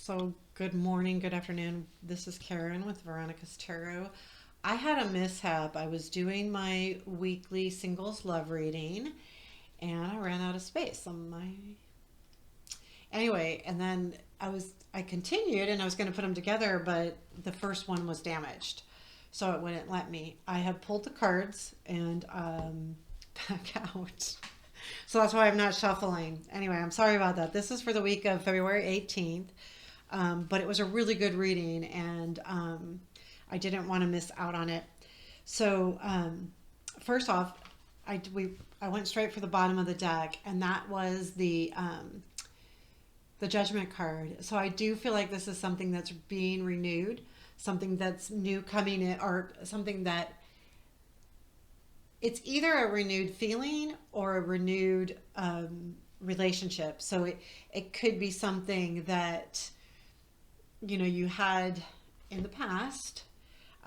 So, good morning, good afternoon. This is Karen with Veronica's Tarot. I had a mishap. I was doing my weekly singles love reading and I ran out of space on my. Anyway, and then I continued and I was going to put them together, but the first one was damaged. So it wouldn't let me. I have pulled the cards and back out. So that's why I'm not shuffling. Anyway, I'm sorry about that. This is for the week of February 18th. But it was a really good reading, and I didn't want to miss out on it. So first off, I went straight for the bottom of the deck, and that was the Judgment card. So I do feel like this is something that's being renewed, something that's new coming in, or something that it's either a renewed feeling or a renewed relationship. So it could be something that you had in the past.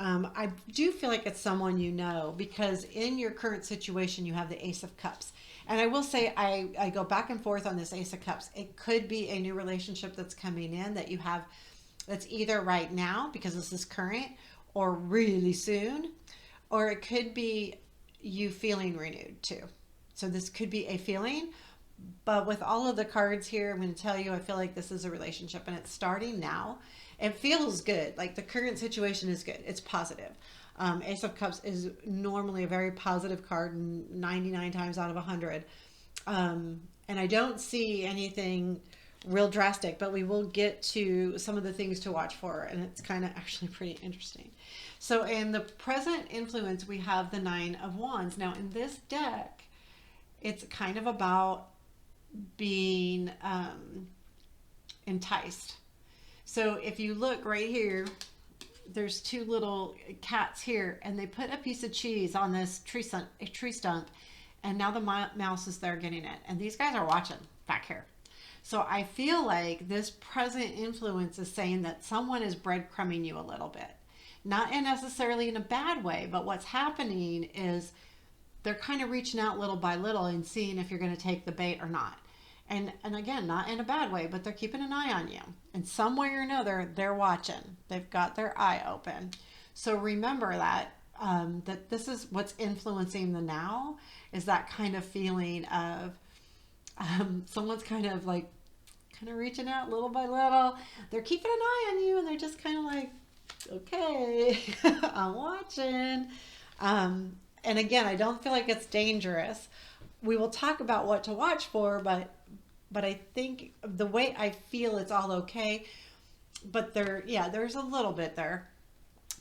I do feel like it's someone you know because in your current situation you have the Ace of Cups. And I will say I go back and forth on this Ace of Cups. It could be a new relationship that's coming in that you have that's either right now because this is current or really soon, or it could be you feeling renewed too. So this could be a feeling, but with all of the cards here, I'm going to tell you, I feel like this is a relationship and it's starting now. It feels good. Like the current situation is good. It's positive. Ace of Cups is normally a very positive card 99 times out of 100. And I don't see anything real drastic, but we will get to some of the things to watch for. And it's kind of actually pretty interesting. So in the present influence, we have the Nine of Wands. Now in this deck, it's kind of about being enticed. So if you look right here, there's two little cats here, and they put a piece of cheese on this tree stump, and now the mouse is there getting it. And these guys are watching back here. So I feel like this present influence is saying that someone is breadcrumbing you a little bit. Not necessarily in a bad way, but what's happening is they're kind of reaching out little by little and seeing if you're going to take the bait or not. And again, not in a bad way, but they're keeping an eye on you. And some way or another, they're watching. They've got their eye open. So remember that, that this is what's influencing the now, is that kind of feeling of someone's kind of reaching out little by little. They're keeping an eye on you and they're just kind of like, okay, I'm watching. And again, I don't feel like it's dangerous. We will talk about what to watch for, but I think the way I feel it's all okay. But there's a little bit there.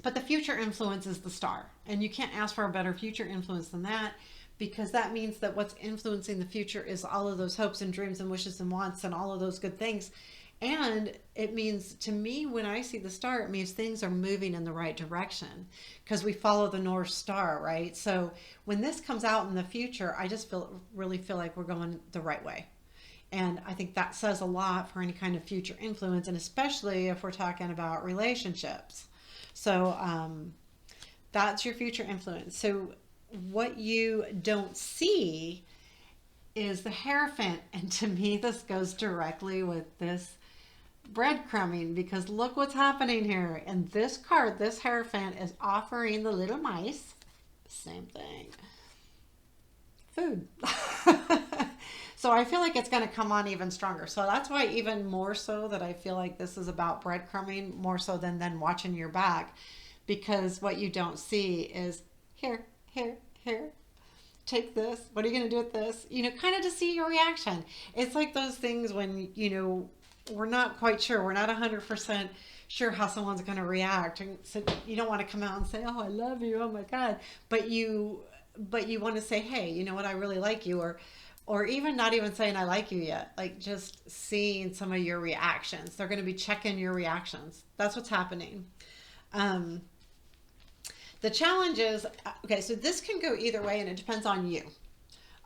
But the future influence is the Star. And you can't ask for a better future influence than that, because that means that what's influencing the future is all of those hopes and dreams and wishes and wants and all of those good things. And it means, to me, when I see the Star, it means things are moving in the right direction because we follow the North Star, right? So when this comes out in the future, I just really feel like we're going the right way. And I think that says a lot for any kind of future influence, and especially if we're talking about relationships. So that's your future influence. So what you don't see is the Hierophant. And to me, this goes directly with this breadcrumbing, because look what's happening here. And this card, this Hierophant, is offering the little mice, same thing, food. So I feel like it's going to come on even stronger. So that's why even more so that I feel like this is about breadcrumbing more so than watching your back, because what you don't see is here, take this. What are you going to do with this? Kind of to see your reaction. It's like those things when, we're not quite sure. We're not 100% sure how someone's going to react. And so you don't want to come out and say, oh, I love you. Oh my God. But you want to say, hey, you know what? I really like you. Or even not even saying I like you yet, like just seeing some of your reactions. They're going to be checking your reactions. That's what's happening. The challenge is, okay, so this can go either way, and it depends on you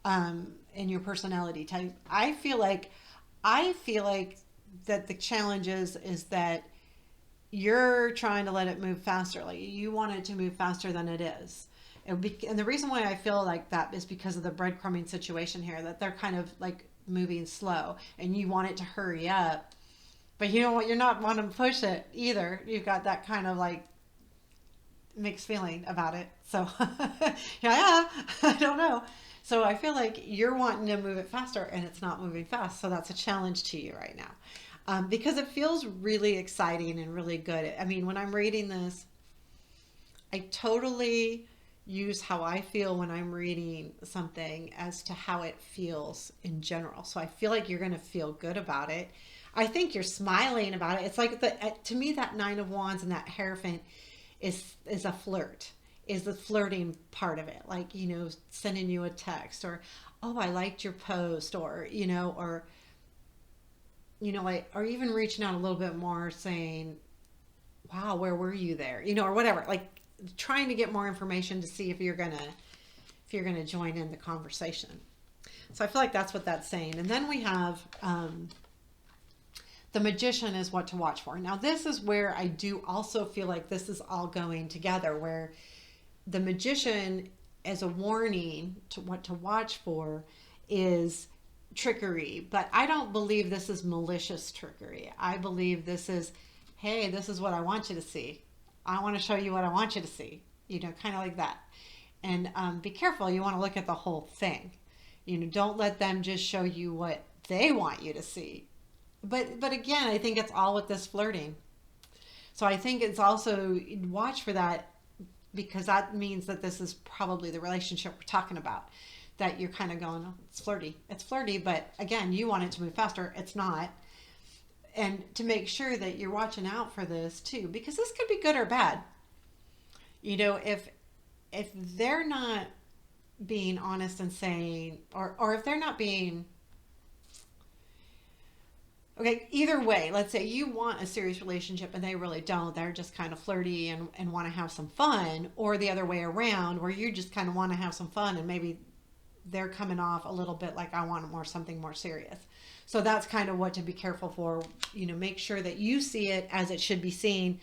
and your personality type. I feel like that the challenge is that you're trying to let it move faster. Like you want it to move faster than it is. And the reason why I feel like that is because of the breadcrumbing situation here, that they're kind of like moving slow and you want it to hurry up. But you know what? You're not wanting to push it either. You've got that kind of like mixed feeling about it. So, yeah, I don't know. So I feel like you're wanting to move it faster and it's not moving fast. So that's a challenge to you right now. Because it feels really exciting and really good. I mean, when I'm reading this, I totally use how I feel when I'm reading something as to how it feels in general. So I feel like you're going to feel good about it. I think you're smiling about it. It's like to me that 9 of Wands and that Hierophant is a flirt. Is the flirting part of it. Like, sending you a text or, "Oh, I liked your post," or, like, or even reaching out a little bit more saying, "Wow, where were you there?" Or whatever. Like trying to get more information to see if you're gonna join in the conversation. So I feel like that's what that's saying. And then we have the Magician is what to watch for. Now this is where I do also feel like this is all going together, where the Magician, as a warning to what to watch for, is trickery. But I don't believe this is malicious trickery. I believe this is, hey, this is what I want you to see. I want to show you what I want you to see. Kind of like that. And be careful. You want to look at the whole thing. Don't let them just show you what they want you to see. But again, I think it's all with this flirting. So I think it's also watch for that, because that means that this is probably the relationship we're talking about. That you're kind of going, "Oh, it's flirty. It's flirty," but again, you want it to move faster. It's not. And to make sure that you're watching out for this too, because this could be good or bad. If they're not being honest and saying, or if they're not being, okay, either way, let's say you want a serious relationship and they really don't. They're just kind of flirty and want to have some fun, or the other way around, where you just kind of want to have some fun and maybe they're coming off a little bit like, "I want something more serious." So that's kind of what to be careful for. Make sure that you see it as it should be seen.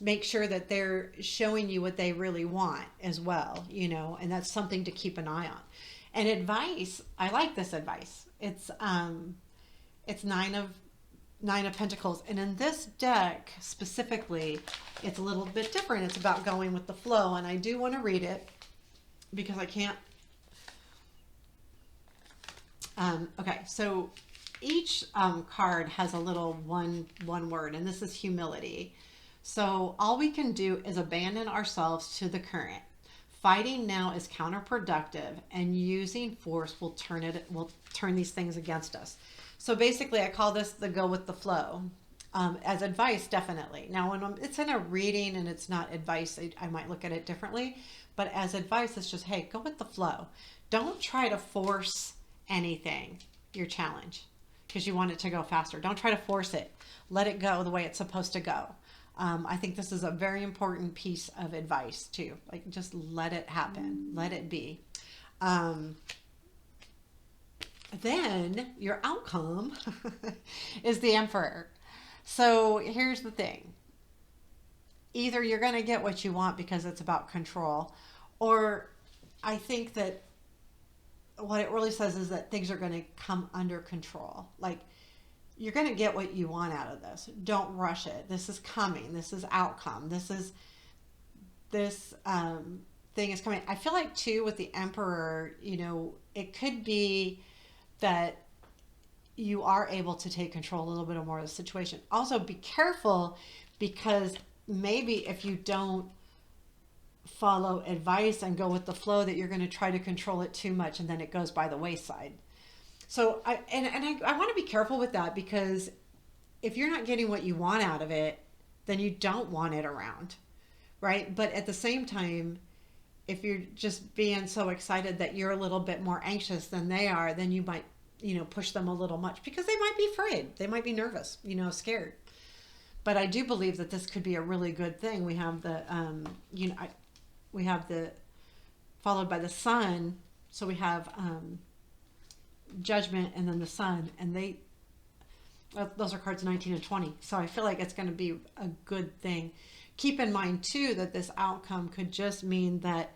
Make sure that they're showing you what they really want as well, and that's something to keep an eye on. And advice, I like this advice. It's nine of Pentacles, and in this deck specifically, it's a little bit different. It's about going with the flow, and I do want to read it because I can't. Okay, so each card has a little one word, and this is humility. So all we can do is abandon ourselves to the current. Fighting now is counterproductive, and using force will turn these things against us. So basically, I call this the go with the flow. As advice, definitely. Now, when it's in a reading and it's not advice, I might look at it differently. But as advice, it's just, hey, go with the flow. Don't try to force anything, your challenge, because you want it to go faster. Don't try to force it. Let it go the way it's supposed to go. I think this is a very important piece of advice too. Like, just let it happen. Let it be. Then your outcome is the Emperor. So here's the thing. Either you're going to get what you want because it's about control, or I think that what it really says is that things are going to come under control. Like, you're going to get what you want out of this. Don't rush it. This is coming. This is outcome. This thing is coming. I feel like too with the Emperor, it could be that you are able to take control a little bit more of the situation. Also, be careful, because maybe if you don't follow advice and go with the flow, that you're going to try to control it too much and then it goes by the wayside. So I want to be careful with that, because if you're not getting what you want out of it, then you don't want it around, right? But at the same time, if you're just being so excited that you're a little bit more anxious than they are, then you might, push them a little much, because they might be afraid. They might be nervous, scared. But I do believe that this could be a really good thing. We have the, we have the followed by the Sun. So we have Judgment and then the Sun, and those are cards 19 and 20. So I feel like it's going to be a good thing. Keep in mind too that this outcome could just mean that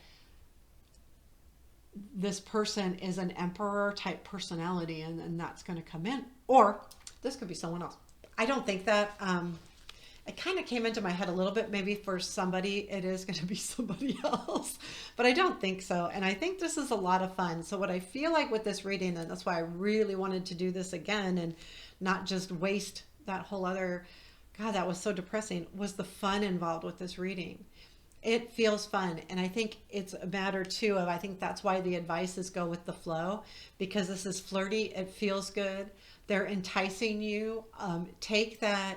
this person is an Emperor type personality, and that's going to come in, or this could be someone else. I don't think that. It kind of came into my head a little bit. Maybe for somebody, it is going to be somebody else, but I don't think so. And I think this is a lot of fun. So, what I feel like with this reading, and that's why I really wanted to do this again and not just waste that whole other, God, that was so depressing, was the fun involved with this reading. It feels fun. And I think it's a matter too of, I think that's why the advice is go with the flow, because this is flirty. It feels good. They're enticing you. Take that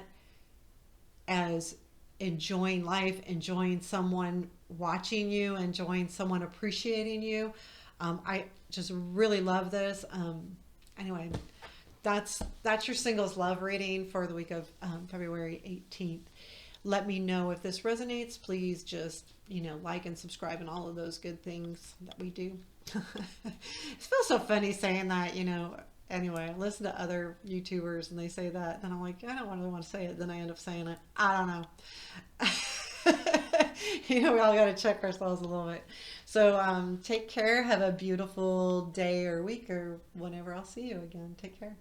as enjoying life, enjoying someone watching you, enjoying someone appreciating you. I just really love this. Anyway, that's your singles love reading for the week of February 18th. Let me know if this resonates. Please just, like and subscribe and all of those good things that we do. It feels so funny saying that, Anyway, I listen to other YouTubers and they say that, and I'm like, I don't really want to say it. Then I end up saying it. I don't know. We all got to check ourselves a little bit. So take care. Have a beautiful day or week or whenever I'll see you again. Take care.